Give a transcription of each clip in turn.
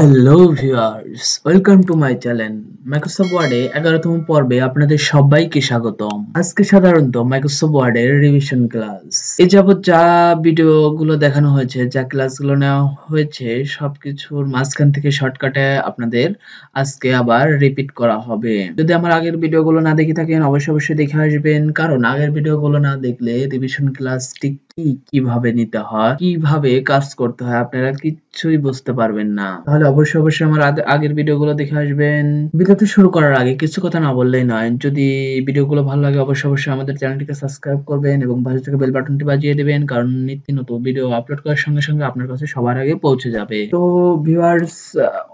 Hello viewers, welcome to my channel. Microsoft ওয়ার্ডে 11তম পর্বে আপনাদের সবাইকে স্বাগতম। আজকে সাধারণত মাইক্রোসফট ওয়ার্ডের রিভিশন ক্লাস। এ যাবৎ যা ভিডিওগুলো দেখানো হয়েছে, যা ক্লাসগুলো নেওয়া হয়েছে, সবকিছুর মাঝখান থেকে শর্টকাটে আপনাদের আজকে আবার রিপিট করা হবে। যদি আমার আগের ভিডিওগুলো না দেখে থাকেন, অবশ্যই দেখে আসবেন, কারণ আগের ভিডিওগুলো না দেখলে রিভিশন ক্লাসটি কিভাবে নিতে হয়, কিভাবে কাজ করতে হয়, আপনারা কিচ্ছুই বুঝতে পারবেন না। তাহলে অবশ্যই আমার আগের ভিডিওগুলো দেখে আসবেন। ভিডিওটি শুরু করার আগে কিছু কথা না বললেই নয়। যদি ভিডিওগুলো ভালো লাগে অবশ্যই আমাদের চ্যানেলটিকে সাবস্ক্রাইব করবেন এবং পাশে থেকে বেল বাটনটি বাজিয়ে দিবেন, কারণ নিত্য নতুন ভিডিও আপলোড করার সঙ্গে সঙ্গে আপনার কাছে সবার আগে পৌঁছে যাবে। তো ভিউয়ার্স,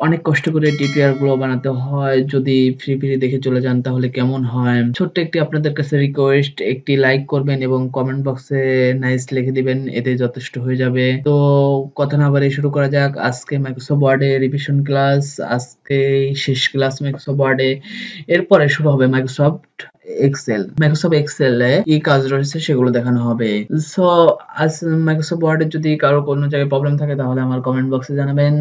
অনেক কষ্ট করে টিউটোরিয়াল গুলো বানাতে হয়। যদি ফ্রি দেখে চলে যান তাহলে কেমন হয়। ছোট্ট একটি আপনাদের কাছে রিকোয়েস্ট, একটি লাইক করবেন এবং কমেন্ট বক্সে নাইস লিখে দিবেন, এতে যথেষ্ট হয়ে যাবে। তো কথা না বাড়িয়ে শুরু করা যাক আজকে মাইক্রোসফট ওয়ার্ডে রিভিশন ক্লাস। আজকে শেষ ক্লাস মাইক্রোসফট ওয়ার্ডে, এরপরে শুরু হবে মাইক্রোসফট এক্সেলে কি কাজ রয়েছে সেগুলো দেখানো হবে। সো আজ মাইক্রোসফট ওয়ার্ডে যদি কারো কোনো জায়গায় প্রবলেম থাকে তাহলে আমার কমেন্ট বক্সে জানাবেন।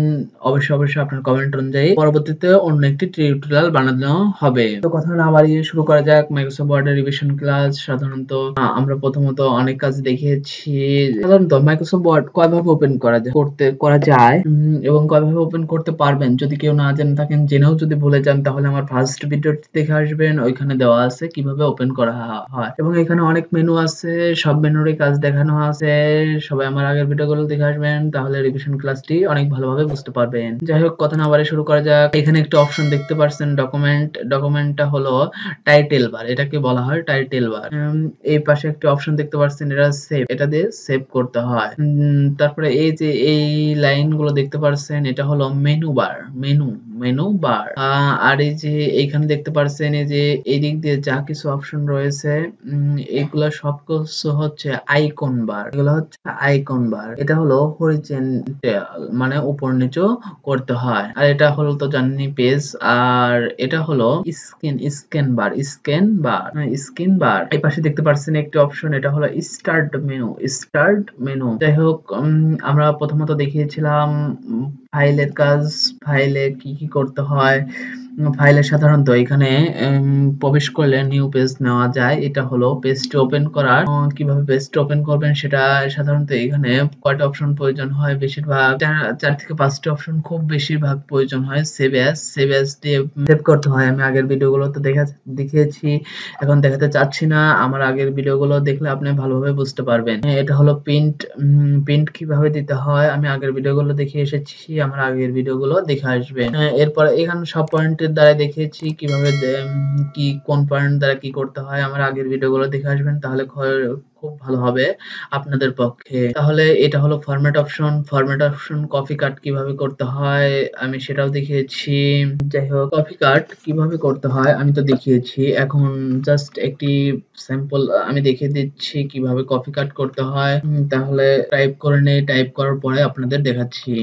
অবশ্যই আপনার কমেন্ট অনুযায়ী পরবর্তীতে অন্য একটি টিউটোরিয়াল বানানো হবে। তো কথা না বাড়িয়ে শুরু করা যাক মাইক্রোসফট ওয়ার্ডের রিভিশন ক্লাস। সাধারণত আমরা প্রথমত অনেক কাজ দেখিয়েছি। সাধারণত মাইক্রোসফট ওয়ার্ড কয়ভাবে ওপেন করা যায় এবং কয়ভাবে ওপেন করতে পারবেন, যদি কেউ না জেনে থাকেন, জেনেও যদি ভুলে যান তাহলে আমার ফার্স্ট ভিডিওটি দেখে আসবেন, ওইখানে দেওয়া আছে কিভাবে ওপেন করা হয় এবং এখানে অনেক মেনু আছে, সব মেনুরই কাজ দেখানো আছে। সবাই আমার আগের ভিডিওগুলো দেখে আসবেন, তাহলে রিভিশন ক্লাসটি অনেক ভালোভাবে বুঝতে পারবেন। যাই হোক, কথা না বাড়িয়ে শুরু করা যাক। এখানে একটা অপশন দেখতে পাচ্ছেন ডকুমেন্টটা হলো টাইটেল বার, এটাকে বলা হয় টাইটেল বার। এই পাশে একটা অপশন দেখতে পাচ্ছেন, এটা সেভ, এটা দিয়ে সেভ করতে হয়। তারপরে এই যে এই লাইনগুলো দেখতে পাচ্ছেন, এটা হলো মেনু বার। আর এই যে এইখানে দেখতে পাচ্ছেন, এই যে এই দিক দিয়ে যা কিছু অপশন রয়েছে, এগুলো সবকিছু হচ্ছে আইকন বার। এগুলো হচ্ছে আইকন বার। এটা হলো হরিজন্টাল, মানে উপর নিচু করতে হয়। আর এটা হলো তো জানি পেজ। আর এটা হলো স্ক্যান বার। এই পাশে দেখতে পাচ্ছেন একটি অপশন, এটা হলো স্টার্ট মেনু। যাই হোক, আমরা প্রথমত দেখিয়েছিলাম ফাইলের কাজ, ফাইলে কি করতে হয়। ফাইলে সাধারণত এখানে প্রবেশ করলে নিউ পেজ নেওয়া যায়। এটা হলো পেজটি ওপেন করার। কিভাবে পেজটি ওপেন করবেন সেটা সাধারণত এখানে কয়টা অপশন প্রয়োজন হয়, বেশিরভাগ 4 থেকে 5টি অপশন খুব বেশিরভাগ প্রয়োজন হয়। সেভ অ্যাজ দিয়ে সেভ করতে হয়। আমি আগের ভিডিওগুলোতে দেখিয়েছি, এখন দেখাতে চাচ্ছি না। আমার আগের ভিডিওগুলো দেখলে আপনি ভালোভাবে বুঝতে পারবেন। এটা হলো প্রিন্ট কিভাবে দিতে হয়, আমি আগের ভিডিওগুলো দেখিয়ে এসেছি, আমার আগের ভিডিওগুলো দেখে আসবেন। এরপর এখানে সব পয়েন্টের দ্বারা দেখিয়েছি কিভাবে কোন পয়েন্ট দ্বারা কি করতে হয়, আমার আগের ভিডিওগুলো দেখে আসবেন, তাহলে খুব ভালো হবে আপনাদের পক্ষে। তাহলে এটা হলো ফরম্যাট অপশন কপি কাট কিভাবে করতে হয় আমি সেটাও দেখিয়েছি। যাই হোক, কপি কাট কিভাবে করতে হয় আমি তো দেখিয়েছি, এখন জাস্ট একটি স্যাম্পল আমি দেখিয়ে দিচ্ছি কিভাবে কপি কাট করতে হয়। তাহলে টাইপ করে নেই, টাইপ করার পরে আপনাদের দেখাচ্ছি।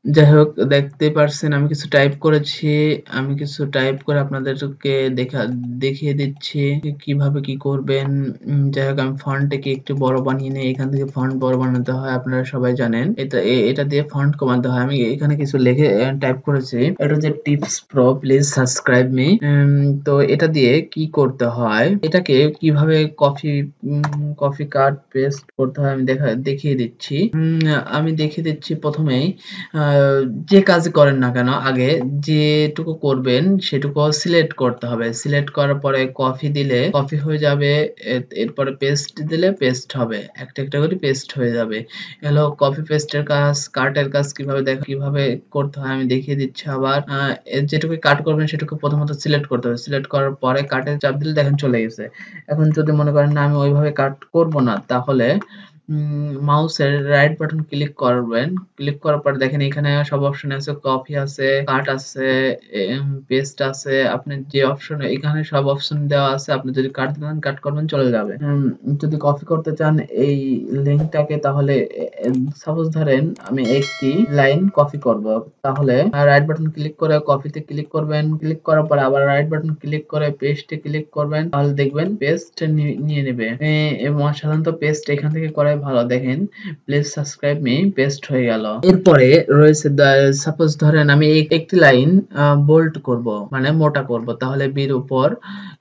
যাই হোক, দেখতেই পারছেন আমি কিছু টাইপ করেছি। আমি কিছু টাইপ করে আপনাদেরকে দেখিয়ে দিচ্ছি কিভাবে কি করবেন। যাই হোক, আমি ফন্টটাকে একটু বড় বানিয়ে নিই। এখান থেকে ফন্ট বড় বানাতে হয়, আপনারা সবাই জানেন। এটা দিয়ে ফন্ট কমাতে হয়। আমি এখানে কিছু লিখে টাইপ করেছি। এটা হচ্ছে tips pro, please subscribe me. তো এটা দিয়ে কি করতে হয়, এটাকে কিভাবে কপি কাট পেস্ট করতে হয় আমি দেখিয়ে দিচ্ছি। আমি দেখিয়ে দিচ্ছি প্রথমেই। যে কাজই করেন না কেন, আগে যেটুকু করবেন সেটুকু সিলেক্ট করতে হবে। সিলেক্ট করার পরে কপি দিলে কপি হয়ে যাবে, এরপরে পেস্ট দিলে পেস্ট হবে, একটা করে পেস্ট হয়ে যাবে। হলো কপি পেস্টের কাজ। কাটের কাজ কিভাবে করতে হয় আমি দেখিয়ে দিচ্ছি আবার। যেটুকু কাট করবেন সেটুকু প্রথমত সিলেক্ট করতে হবে। সিলেক্ট করার পরে কাটে চাপ দিলে দেখেন চলে গেছে। এখন যদি মনে করেন না আমি ওইভাবে কাট করব না, তাহলে মাউসের রাইট বাটন ক্লিক করবেন। ক্লিক করার পর দেখেন এখানে সব অপশন আছে, কপি আছে, কাট আছে, পেস্ট আছে। আপনি যে অপশন, এখানে সব অপশন দেওয়া আছে। আপনি যদি কাট দেন, কাট করবেন, চলে যাবে। যদি কপি করতে চান এই লিঙ্কটাকে, তাহলে সাপোজ ধরেন আমি একটি লাইন কপি করব, তাহলে রাইট বাটন ক্লিক করে কপিতে ক্লিক করবেন। ক্লিক করার পর আবার রাইট বাটন ক্লিক করে পেস্টে ক্লিক করবেন, তাহলে দেখবেন পেস্ট নিয়ে নেবে। এবং সাধারণত পেস্ট এখান থেকে করাই ভালো। দেখেন প্লিজ সাবস্ক্রাইব মি, পেস্ট হয়ে গেল। এরপরে রয়েছে সাপোজ ধরেন আমি একটি লাইন বোল্ড করব, মানে মোটা করব, তাহলে বির উপর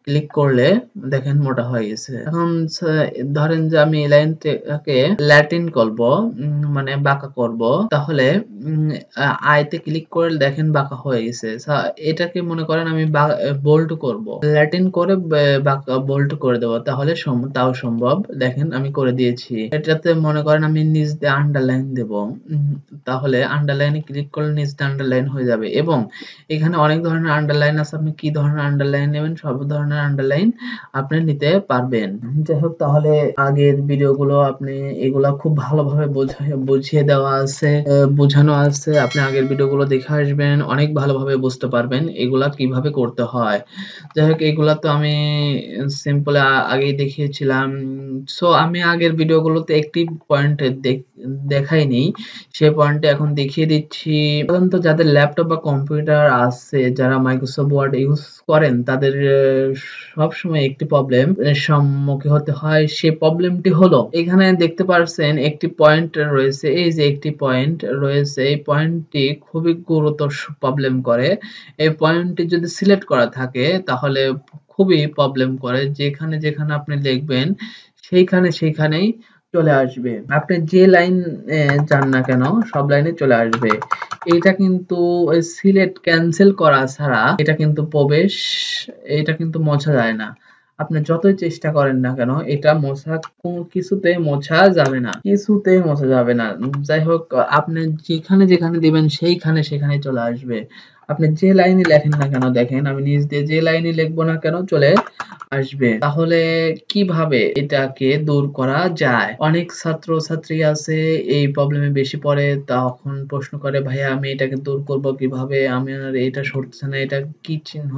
ক্লিক করলে দেখেন মোটা হয়ে গেছে। এখন ধরেন যে আমি এই লাইনটাকে ল্যাটিন করব, মানে বাঁকা করব, তাহলে আয়তে ক্লিক করে দেখেন বাঁকা হয়ে গেছে। এটাকে মনে করেন আমি বোল্ড করব, ল্যাটিন করে বাঁকা বোল্ড করে দেবো, তাহলে তাও সম্ভব। দেখেন আমি করে দিয়েছি। এটাতে মনে করেন আমি নিচ দিয়ে আন্ডারলাইন দেব, তাহলে আন্ডারলাইনে ক্লিক করলে নিচ দিয়ে আন্ডারলাইন হয়ে যাবে। এবং এখানে অনেক ধরনের আন্ডারলাইন আছে, আপনি কি ধরনের আন্ডারলাইন নেবেন, সব ধরনের আন্ডারলাইন আপনি নিতে পারবেন। যাই হোক, তাহলে আগের ভিডিওগুলো আপনি এগুলা খুব ভালোভাবে বুঝিয়ে দেওয়া আছে, বোঝানো আছে। আপনি আগের ভিডিওগুলো দেখে আসবেন, অনেক ভালোভাবে বুঝতে পারবেন এগুলা কিভাবে করতে হয়। যাই হোক, এগুলা তো আমি সিম্পল আগেই দেখিয়েছিলাম। সো আমি আগের ভিডিওগুলোতে একটি পয়েন্ট দেখাইনি, সে পয়েন্টে এখন দেখিয়ে দিচ্ছি। সাধারণত যাদের ল্যাপটপ বা কম্পিউটার আছে, যারা মাইক্রোসফট ওয়ার্ড ইউজ করেন, তাদের সব সময় একটি প্রবলেম সম্মুখীন হতে হয়। সে প্রবলেমটি হলো, এখানে দেখতে পাচ্ছেন একটি পয়েন্ট রয়েছে, এই যে একটি পয়েন্ট রয়েছে, এই পয়েন্টটি খুবই গুরুতর প্রবলেম করে। এই পয়েন্টটি যদি সিলেক্ট করা থাকে তাহলে খুবই প্রবলেম করে। যেখানে যেখানে আপনি লিখবেন সেইখানেই চলে আসবে। আপনি যে লাইন যান না কেন, সব লাইনে চলে আসবে। এটা কিন্তু সিলেক্ট ক্যান্সেল করা ছাড়া এটা কিন্তু এটা কিন্তু মোছা যায় না। আপনি যতই চেষ্টা করেন না কেন, এটা কিছুতেই মোছা যাবে না, কিছুতেই মোছা যাবে না। যাই হোক, আপনি যেখানে যেখানে দিবেন সেখানে চলে আসবে। আপনি যে লাইনে লেখেন না কেন, দেখেন আমি নিচ দিয়ে যে লাইনে লিখবো না কেন চলে আসবে। তাহলে কিভাবে এটাকে দূর করা যায়? অনেক ছাত্র ছাত্রী আছে এই প্রবলেমে বেশি পড়ে, তখন প্রশ্ন করে ভাইয়া আমি এটাকে দূর করব কিভাবে, আমার এটা সরছে না, এটা কি চিহ্ন?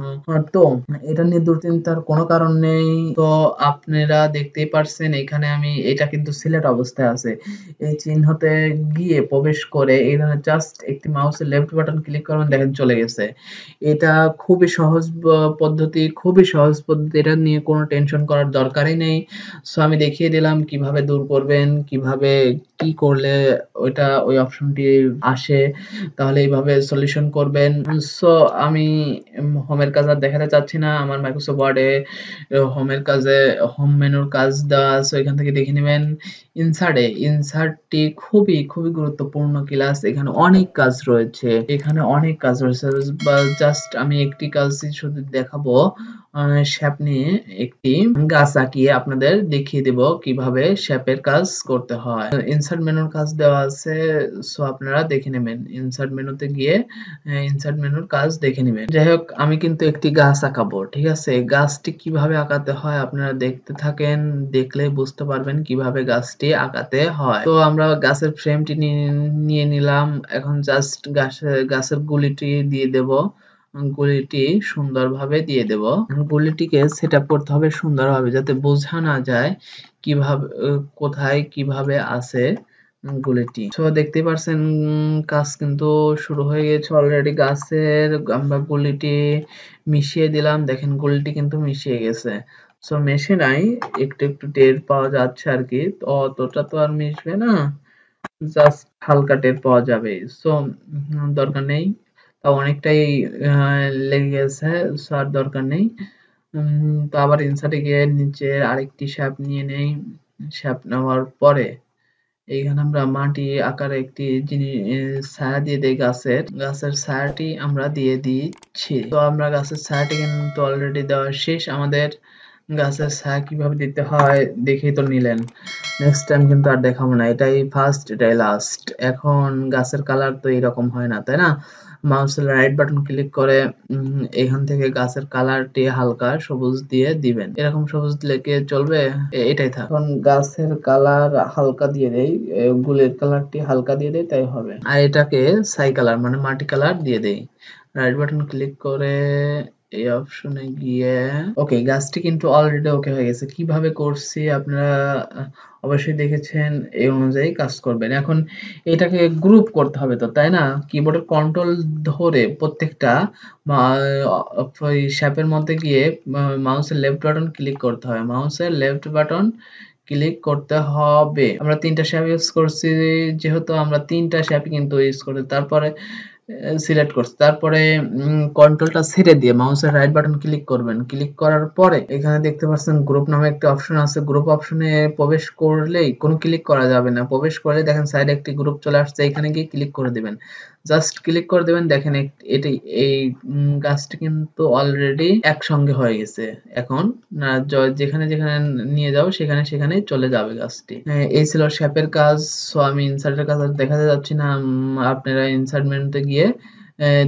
তো এটা নিয়ে দুশ্চিন্তার কোনো কারণ নেই। তো আপনারা দেখতেই পারছেন এখানে আমি, এটা কিন্তু সিলেক্ট অবস্থায় আছে। এই চিহ্নতে গিয়ে প্রবেশ করে এখানে জাস্ট একটি মাউসের লেফট বাটন ক্লিক করবেন, দেখেন চলে গেছে। এটা খুবই সহজ পদ্ধতি, খুবই সহজ পদ্ধতি। এটা নিয়ে কোনো টেনশন করার দরকারই নেই। সো আমি দেখিয়ে দিলাম কিভাবে দূর করবেন, কিভাবে কি করলে ওই অপশনটি আসে, তাহলে এইভাবে সলিউশন করবেন। সো আমি হোমের কাজ আর দেখাতে চাচ্ছি না। আমার মাইক্রোসফট ওয়ার্ডে হোমের কাজে হোম মেনুর কাজ দেওয়া আছে, এখান থেকে দেখে নেবেন। ইনসার্টটি খুবই খুবই গুরুত্বপূর্ণ ক্লাস। এখানে অনেক কাজ রয়েছে, জাস্ট আমি একটি কাজই শুধু দেখাবো। শ্যাপ নিয়ে একটি গাছ আঁকিয়ে আপনাদের দেখিয়ে দেব কিভাবে শ্যাপের কাজ করতে হয়। ইনসার্ট মেনুর কাজ দেওয়া আছে, সো আপনারা দেখে নেবেন। ইনসার্ট মেনুতে গিয়ে ইনসার্ট মেনুর কাজ দেখে নেবেন। যাই হোক, আমি কিন্তু একটি গাছ আঁকাবো, ঠিক আছে? গাছটি কিভাবে আঁকাতে হয় আপনারা দেখতে থাকেন, দেখলেই বুঝতে পারবেন কিভাবে গাছটি আঁকাতে হয়। তো আমরা গাছের ফ্রেমটি নিয়ে নিলাম। এখন জাস্ট গাছের গুলিটি দিয়ে দেব, গুলিটি সুন্দরভাবে দিয়ে দেব। গুলিটিকে সেট আপ করতে হবে সুন্দরভাবে, যাতে বোঝা না যায় কিভাবে কোথায় কিভাবে আছে গুলিটি। তো দেখতে পারছেন কাজ কিন্তু শুরু হয়ে গেছে অলরেডি। গাছের আমরা গুলিটি মিশিয়ে দিলাম, দেখেন গুলিটি কিন্তু মিশিয়ে গেছে। সো মেশে নাই, একটু একটু টের পাওয়া যাচ্ছে আর কি। অতটা তো আর মিশবে না, জাস্ট হালকা টের পাওয়া যাবে। সো দরকার নেই, তাও অনেকটাই লেগে গেছে, সো আর দরকার নেই। তো আবার ইনসার্টে গিয়ে নিচে আরেকটি শ্যাপ নিয়ে নেই। শ্যাপ নেওয়ার পরে এইখানে আমরা মাটি আকারে একটি জিনিস ছায়া দিয়ে দেই, গাছের ছায়াটি আমরা দিয়ে দিচ্ছি। তো আমরা গাছের ছায়াটি কিন্তু অলরেডি দেওয়া শেষ। আমাদের গাছের ছায়া কিভাবে দিতে হয় দেখেই তো নিলেন। নেক্সট টাইম কিন্তু আর দেখাবো না, এটাই ফার্স্ট, এটাই লাস্ট। এখন গাছের কালার তো এরকম হয় না, তাই না? মাউসের রাইট বাটন ক্লিক করে এখান থেকে গাছের কালারটি হালকা সবুজ দিয়ে দিবেন। এরকম সবুজ দিলে কি চলবে? এটাই থাক। এখন গাছের কালার হালকা দিয়ে দেই, গুলের কালারটি হালকা দিয়ে দেই, তাই হবে। আর এটাকে ছাই কালার মানে মাটি কালার দিয়ে দেই। রাইট বাটন ক্লিক করে এই অপশনে গিয়ে ওকে, গাছটি কিন্তু অলরেডি ওকে হয়ে গেছে। কিভাবে করছি আপনারা অবশ্যই দেখেছেন, এই অনুযায়ী কাজ করবেন। এখন এটাকে গ্রুপ করতে হবে তো, তাই না? কিবোর্ডের কন্ট্রোল ধরে প্রত্যেকটা ওই শ্যাপের মধ্যে গিয়ে মাউসের লেফট বাটন ক্লিক করতে হবে। মাউসের লেফট বাটন ক্লিক করতে হবে। আমরা ৩টা শ্যাপ ইউজ করছি, যেহেতু আমরা ৩টা শ্যাপ কিন্তু ইউজ করছি। তারপরে সিলেক্ট করছি, তারপরে কন্ট্রোলটা ছেড়ে দিয়ে মাউসের রাইট বাটন ক্লিক করবেন। ক্লিক করার পরে এখানে দেখতে পাচ্ছেন গ্রুপ নামে একটা অপশন আছে। গ্রুপ অপশনে প্রবেশ করলেই কোনো ক্লিক করা যাবে না। প্রবেশ করলে দেখেন সাইডে একটি গ্রুপ চলে আসছে, এখানে গিয়ে ক্লিক করে দিবেন। জাস্ট ক্লিক করে দিবেন। দেখেন এটি এই গাছটি কিন্তু অলরেডি একসঙ্গে হয়ে গেছে। এখন যেখানে যেখানে নিয়ে যাবো সেখানে সেখানেই চলে যাবে গাছটি। এই ছিল শেপের কাজ। সো আমি ইনসার্টের কাজ আর দেখাতে যাচ্ছি না। আপনারা ইনসার্ট মেনুতে গিয়ে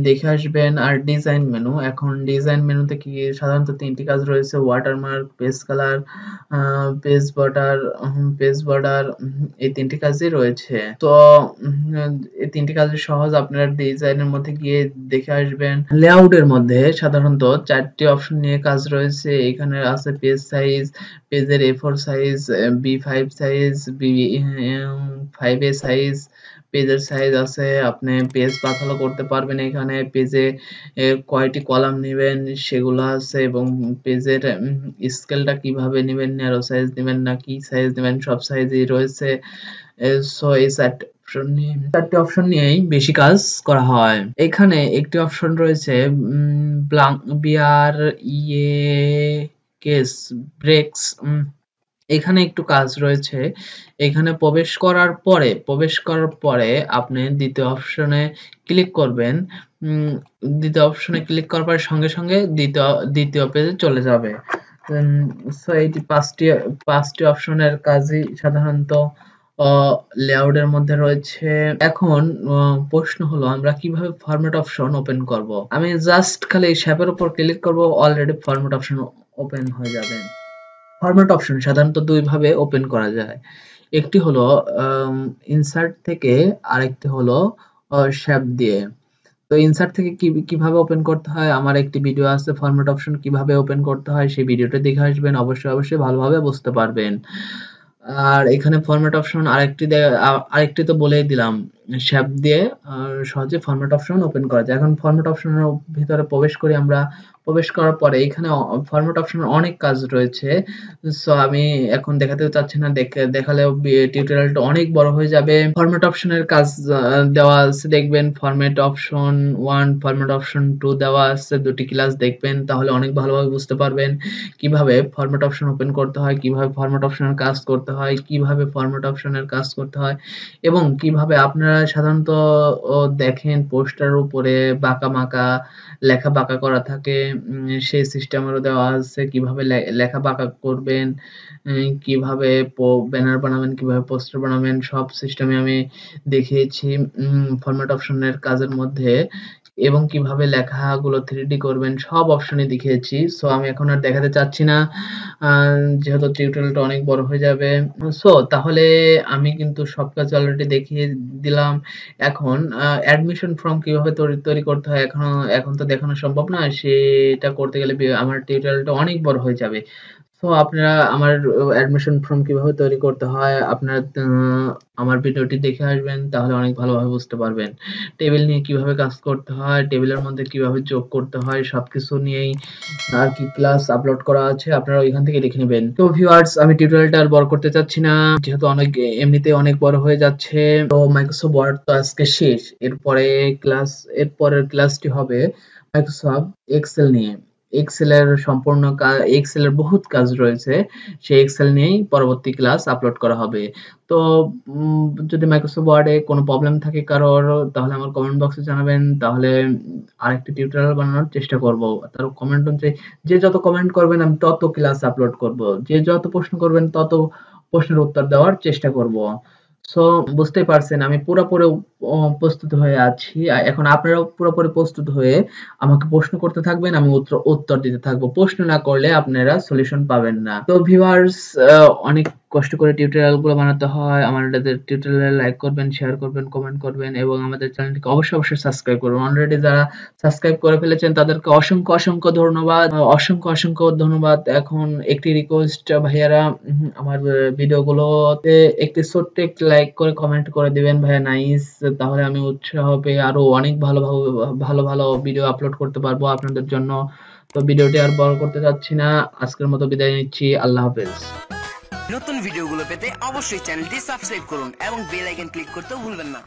দেখে আসবেন। আর ডিজাইন মেনু, এখন ডিজাইন মেনুতে কি সাধারণত 3টি কাজ রয়েছে: watermark, page colour, page border, এই 3টি কাজই রয়েছে। তো এই 3টি কাজই সহজ, আপনারা ডিজাইনের মধ্যে গিয়ে দেখে আসবেন। লেআউটের মধ্যে সাধারণত 4টি অপশন নিয়ে কাজ রয়েছে। এখানে আছে পেজ সাইজ, পেজের A4 size, B5 size, B5A size, পেজের সাইজ আছে। আপনি পেজ পাতালো করতে পারবেন। এখানে পেজে কয়টি কলাম নেবেন সেগুলো আছে, এবং পেজের স্কেলটা কিভাবে নেবেন, ন্যারো সাইজ নেবেন না কি সাইজ নেবেন, সব সাইজই রয়েছে। সো এই 4টি অপশন নিয়েই বেশি কাজ করা হয়। এখানে একটি অপশন রয়েছে বিআর কেস ব্রেক্স, এখানে একটু কাজ রয়েছে। এখানে প্রবেশ করার পরে আপনি দ্বিতীয় অপশনে ক্লিক করবেন। দ্বিতীয় অপশনে ক্লিক করার পরে সঙ্গে সঙ্গে দ্বিতীয় পেজে চলে যাবে। সো এই পাঁচটি অপশনের কাজই সাধারণত লেআউটের মধ্যে রয়েছে। এখন প্রশ্ন হলো আমরা কিভাবে ফরম্যাট অপশন ওপেন করব। আমি জাস্ট খালি এই শ্যাপের উপর ক্লিক করব, অলরেডি ফরম্যাট অপশন ওপেন হয়ে যাবে। ফরম্যাট অপশন সাধারণত দুই ভাবে ওপেন করা যায়। একটি হলো ইনসার্ট থেকে, আরেকটি হলো শ্যাপ দিয়ে। তো ইনসার্ট থেকে কিভাবে ওপেন করতে হয়, আমার একটি ভিডিও আছে ফরম্যাট অপশন কিভাবে ওপেন করতে হয়, সেই ভিডিওটা দেখে আসবেন, অবশ্যই ভালোভাবে বুঝতে পারবেন। আর এখানে ফরম্যাট অপশন আরেকটি তো বলেই দিলাম, শ্যাপ দিয়ে সহজে ফরম্যাট অপশন ওপেন করা যায়। এখন ফরম্যাট অপশনের ভিতরে প্রবেশ করি আমরা। প্রবেশ করার পরে এখানে ফরম্যাট অপশনের অনেক কাজ রয়েছে। সো আমি এখন দেখাতে চাচ্ছি না, দেখালেও টিউটোরিয়ালটা অনেক বড় হয়ে যাবে। ফরম্যাট অপশনের কাজ দেওয়া আছে, দেখবেন ফরম্যাট অপশন 1, ফরম্যাট অপশন 2 দেওয়া আছে। 2টি ক্লাস দেখবেন, তাহলে অনেক ভালোভাবে বুঝতে পারবেন কিভাবে ফরম্যাট অপশন ওপেন করতে হয়, কিভাবে ফরম্যাট অপশনের কাজ করতে হয়, কিভাবে ফরম্যাট অপশনের কাজ করতে হয়, এবং কিভাবে আপনারা সাধারণত দেখেন পোস্টারের উপরে বাঁকা বাঁকা করা থাকে, সেই সিস্টেমেরও দেওয়া আছে কিভাবে লেখা বাঁকা করবেন, কিভাবে ব্যানার বানাবেন, কিভাবে পোস্টার বানাবেন, সব সিস্টেমে আমি দেখিয়েছি ফরম্যাট অপশনের কাজের মধ্যে, এবং কিভাবে লেখাগুলো 3D করবেন সব অপশনই দেখিয়েছি। সো আমি এখন আর দেখাতে চাচ্ছি না, যেহেতু টিউটোরিয়ালটা অনেক বড় হয়ে যাবে। সো তাহলে আমি কিন্তু সব কাজ অলরেডি দেখিয়ে দিলাম। এখন অ্যাডমিশন ফর্ম কিভাবে তৈরি করতে হয় এখন তো দেখানো সম্ভব না, সেটা করতে গেলে আমার টিউটোরিয়ালটা অনেক বড় হয়ে যাবে। সো আপনারা আমার অ্যাডমিশন ফর্ম কিভাবে তৈরি করতে হয় আপনারা আমার ভিডিওটি দেখে আসবেন, তাহলে অনেক ভালোভাবে বুঝতে পারবেন। টেবিল নিয়ে কিভাবে কাজ করতে হয়, টেবিলের মধ্যে কিভাবে যোগ করতে হয়, সবকিছু নিয়েই আর কি ক্লাস আপলোড করা আছে, আপনারা ওইখান থেকে দেখে নেবেন। তো ভিউয়ার্স, আমি টিউটোরিয়ালটা আর বড় করতে চাচ্ছি না, যেহেতু এমনিতেই অনেক বড় হয়ে যাচ্ছে। তো মাইক্রোসফট ওয়ার্ড তো আজকে শেষ, এরপরের ক্লাসটি হবে মাইক্রোসফট এক্সেল নিয়ে। এক্সেলের বহুত কাজ রয়েছে, সেই এক্সেল নিয়েই পরবর্তী ক্লাস আপলোড করা হবে। তো যদি মাইক্রোসফট ওয়ার্ডে কোনো প্রবলেম থাকে কারোর, তাহলে আমার কমেন্ট বক্সে জানাবেন, তাহলে আরেকটি টিউটোরিয়াল বানানোর চেষ্টা করব। তার কমেন্ট অনুযায়ী যে যত কমেন্ট করবেন আমি তত ক্লাস আপলোড করব, যে যত প্রশ্ন করবেন তত প্রশ্নের উত্তর দেওয়ার চেষ্টা করব। সো বুঝতেই পারছেন আমি পুরোপুরি প্রস্তুত হয়ে আছি। এখন আপনারাও পুরোপুরি প্রস্তুত হয়ে আমাকে প্রশ্ন করতে থাকবেন, আমি উত্তর দিতে থাকবো। প্রশ্ন না করলে আপনারা সলিউশন পাবেন না। তো ভিউয়ার্স, অনেক কষ্ট করে টিউটোরিয়াল গুলো বানাতে হয়। আমাদের টিউটোরিয়াল লাইক করবেন, শেয়ার করবেন, কমেন্ট করবেন এবং আমাদের চ্যানেলটিকে অবশ্যই সাবস্ক্রাইব করবেন। অলরেডি যারা সাবস্ক্রাইব করে ফেলেছেন তাদেরকে অসংখ্য ধন্যবাদ। অসংখ্য ধন্যবাদ। এখন একটি রিকোয়েস্ট ভাইয়ারা, আমার ভিডিওগুলোতে একটি ছোট্ট একটি লাইক করে কমেন্ট করে দিবেন ভাইয়া, নাইস। তাহলে আমি উৎসাহ পেয়ে আরো অনেক ভালো ভিডিও আপলোড করতে পারবো আপনাদের জন্য। তো ভিডিওটি আর বড় করতে চাচ্ছি না, আজকের মতো বিদায় নিচ্ছি। আল্লাহ হাফেজ। নতুন ভিডিওগুলো পেতে অবশ্যই চ্যানেলটি সাবস্ক্রাইব করুন এবং বেল আইকন ক্লিক করতে ভুলবেন না।